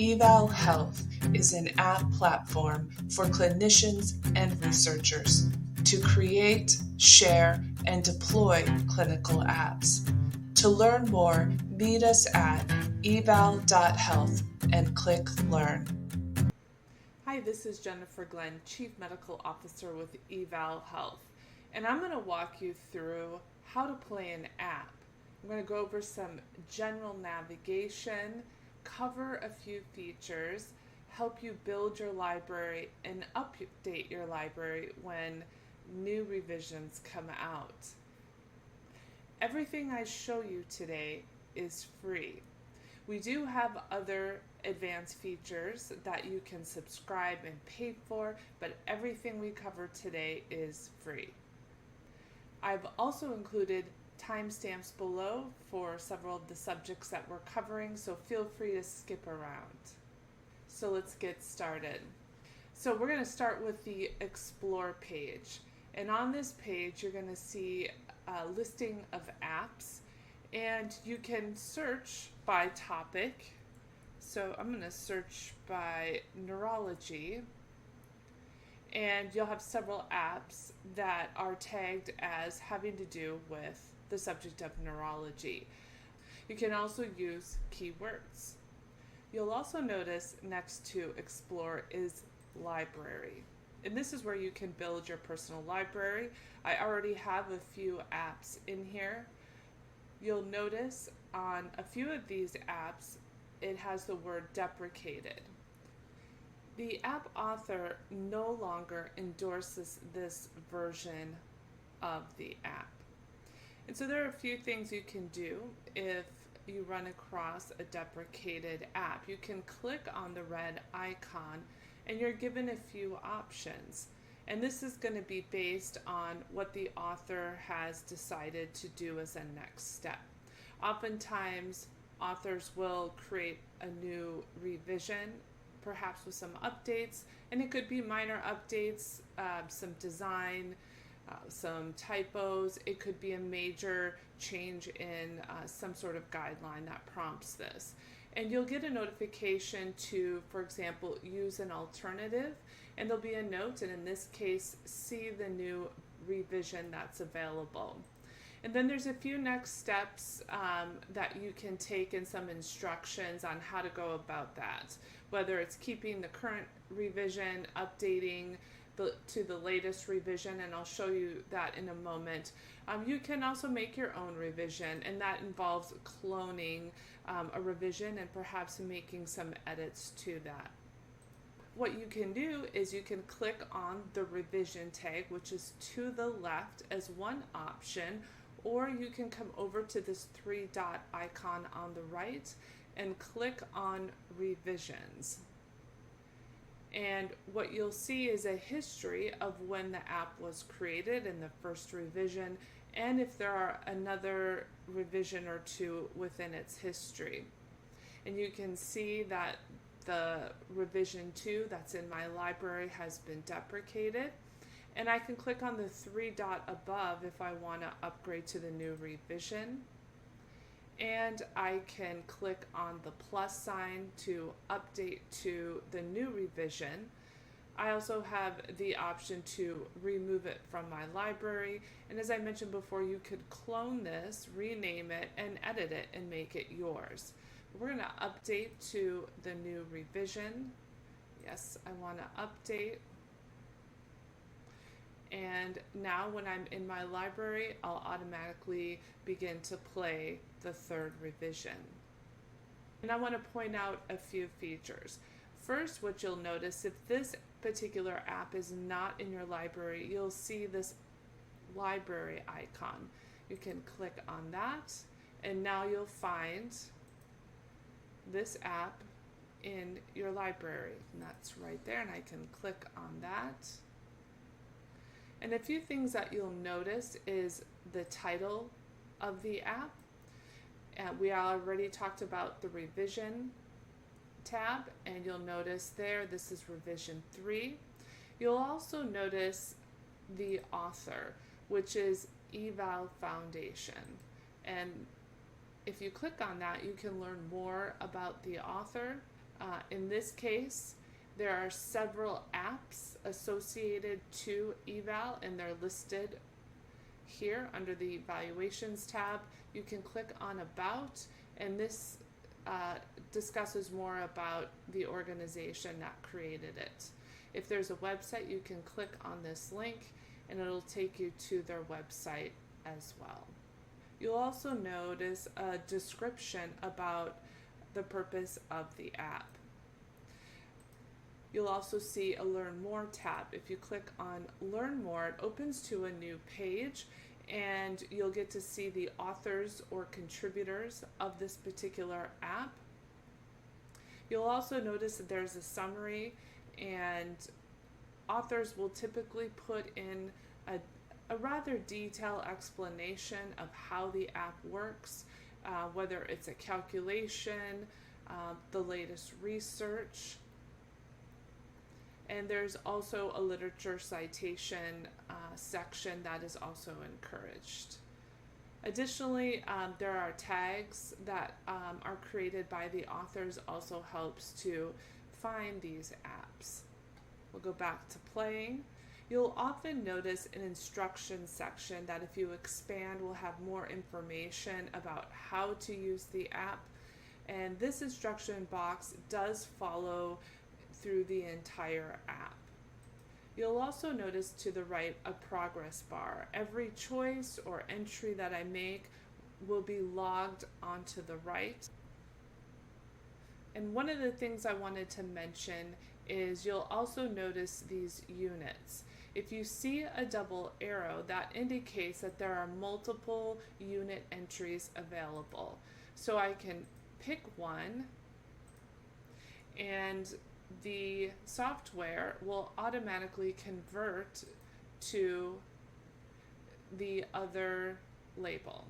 Eval Health is an app platform for clinicians and researchers to create, share, and deploy clinical apps. To learn more, meet us at eval.health and click Learn. Hi, this is Jennifer Glenn, Chief Medical Officer with Eval Health, and I'm going to walk you through how to play an app. I'm going to go over some general navigation, cover a few features, help you build your library, and update your library when new revisions come out. Everything I show you today is free. We do have other advanced features that you can subscribe and pay for, but everything we cover today is free. I've also included timestamps below for several of the subjects that we're covering, so feel free to skip around. So let's get started. So we're going to start with the Explore page. And on this page, you're going to see a listing of apps, and you can search by topic. So I'm going to search by neurology, and you'll have several apps that are tagged as having to do with the subject of neurology. You can also use keywords. You'll also notice next to Explore is Library. And this is where you can build your personal library. I already have a few apps in here. You'll notice on a few of these apps, it has the word deprecated. The app author no longer endorses this version of the app. And so there are a few things you can do if you run across a deprecated app. You can click on the red icon and you're given a few options. And this is going to be based on what the author has decided to do as a next step. Oftentimes, authors will create a new revision, perhaps with some updates, and it could be minor updates, some design, some typos. It could be a major change in some sort of guideline that prompts this. And you'll get a notification to, for example, use an alternative, and there'll be a note, and in this case, see the new revision that's available. And then there's a few next steps that you can take and some instructions on how to go about that, whether it's keeping the current revision, updating to the latest revision, and I'll show you that in a moment. You can also make your own revision, and that involves cloning a revision and perhaps making some edits to that. What you can do is you can click on the revision tag, which is to the left as one option, or you can come over to this three-dot icon on the right and click on revisions. And what you'll see is a history of when the app was created in the first revision, and if there are another revision or two within its history. And you can see that the revision 2 that's in my library has been deprecated. And I can click on the three-dot above if I want to upgrade to the new revision. And I can click on the plus sign to update to the new revision. I also have the option to remove it from my library. And as I mentioned before, you could clone this, rename it, and edit it and make it yours. We're going to update to the new revision. Yes, I want to update. And now when I'm in my library, I'll automatically begin to play the third revision. And I want to point out a few features. First, what you'll notice, if this particular app is not in your library, you'll see this library icon. You can click on that, and now you'll find this app in your library. And that's right there, and I can click on that. And a few things that you'll notice is the title of the app. We already talked about the revision tab, and you'll notice there this is revision 3. You'll also notice the author, which is Eval Foundation. And if you click on that, you can learn more about the author. In this case, there are several apps associated to eval, and they're listed here under the Evaluations tab. You can click on About, and this discusses more about the organization that created it. If there's a website, you can click on this link and it'll take you to their website as well. You'll also notice a description about the purpose of the app. You'll also see a Learn More tab. If you click on Learn More, it opens to a new page and you'll get to see the authors or contributors of this particular app. You'll also notice that there's a summary, and authors will typically put in a rather detailed explanation of how the app works, whether it's a calculation, the latest research, and there's also a literature citation section that is also encouraged. Additionally, there are tags that are created by the authors, also helps to find these apps. We'll go back to playing. You'll often notice an instruction section that if you expand will have more information about how to use the app, and this instruction box does follow through the entire app. You'll also notice to the right a progress bar. Every choice or entry that I make will be logged onto the right. And one of the things I wanted to mention is you'll also notice these units. If you see a double arrow, that indicates that there are multiple unit entries available. So I can pick one, and the software will automatically convert to the other label.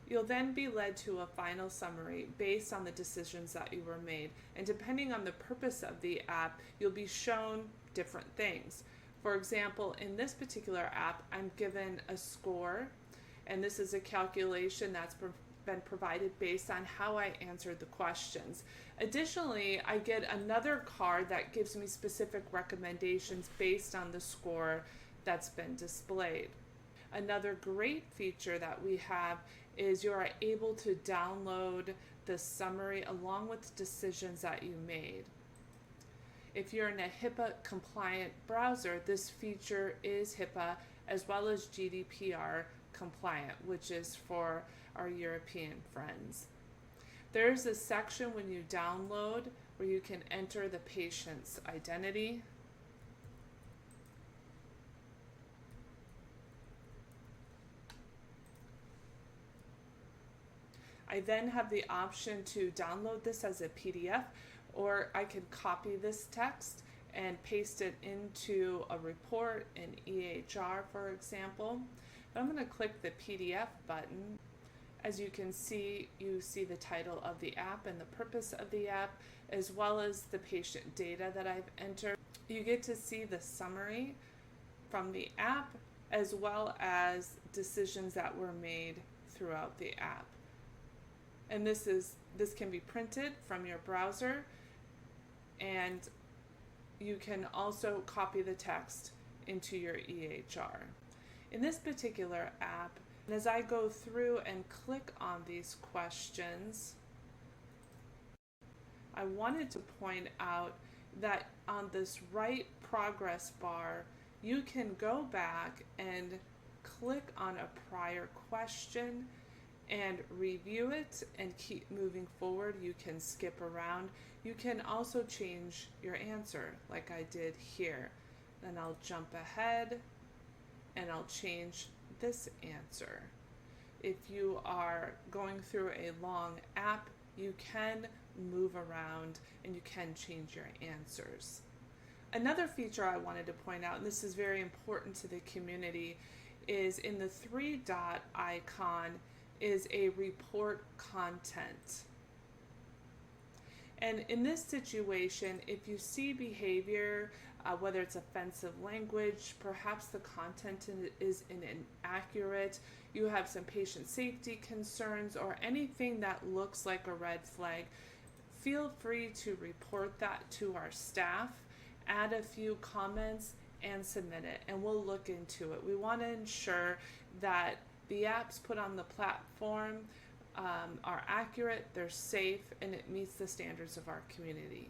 You'll then be led to a final summary based on the decisions that you were made. And depending on the purpose of the app, you'll be shown different things. For example, in this particular app, I'm given a score, and this is a calculation that's been provided based on how I answered the questions. Additionally, I get another card that gives me specific recommendations based on the score that's been displayed. Another great feature that we have is you are able to download the summary along with the decisions that you made. If you're in a HIPAA compliant browser, this feature is HIPAA as well as GDPR compliant, which is for our European friends. There's a section when you download where you can enter the patient's identity. I then have the option to download this as a PDF, or I can copy this text and paste it into a report in EHR, for example. But I'm going to click the PDF button. As you can see, you see the title of the app and the purpose of the app, as well as the patient data that I've entered. You get to see the summary from the app, as well as decisions that were made throughout the app. And this can be printed from your browser, and you can also copy the text into your EHR. In this particular app, as I go through and click on these questions, I wanted to point out that on this right progress bar, you can go back and click on a prior question and review it and keep moving forward. You can skip around. You can also change your answer like I did here. Then I'll jump ahead and I'll change this answer. If you are going through a long app, you can move around and you can change your answers. Another feature I wanted to point out, and this is very important to the community, is in the 3-dot icon is a report content. And in this situation, if you see behavior, whether it's offensive language, perhaps the content is inaccurate, you have some patient safety concerns, or anything that looks like a red flag, feel free to report that to our staff, add a few comments, and submit it, and we'll look into it. We want to ensure that the apps put on the platform are accurate, they're safe, and it meets the standards of our community.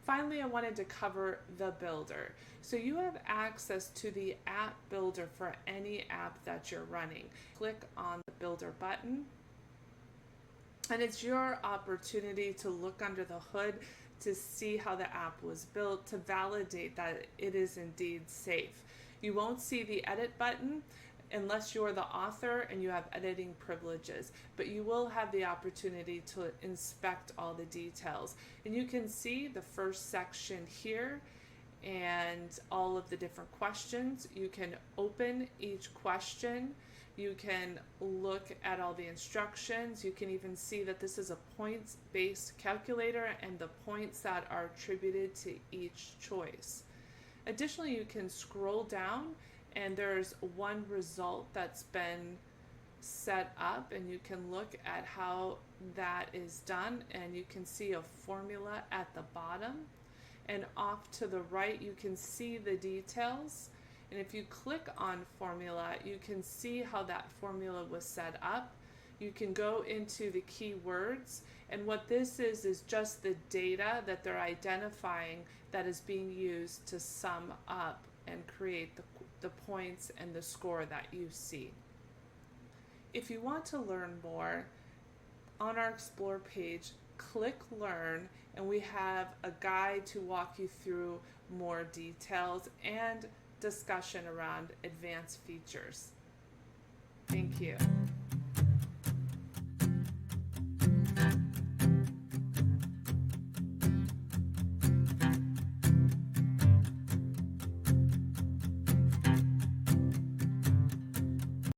Finally, I wanted to cover the builder. So you have access to the app builder for any app that you're running. Click on the builder button, and it's your opportunity to look under the hood to see how the app was built, to validate that it is indeed safe. You won't see the edit button unless you're the author and you have editing privileges, but you will have the opportunity to inspect all the details. And you can see the first section here and all of the different questions. You can open each question. You can look at all the instructions. You can even see that this is a points-based calculator and the points that are attributed to each choice. Additionally, you can scroll down and there's one result that's been set up, and you can look at how that is done, and you can see a formula at the bottom. And off to the right, you can see the details. And if you click on formula, you can see how that formula was set up. You can go into the keywords, and what this is just the data that they're identifying that is being used to sum up and create the points and the score that you see. If you want to learn more, on our Explore page, click Learn, and we have a guide to walk you through more details and discussion around advanced features. Thank you.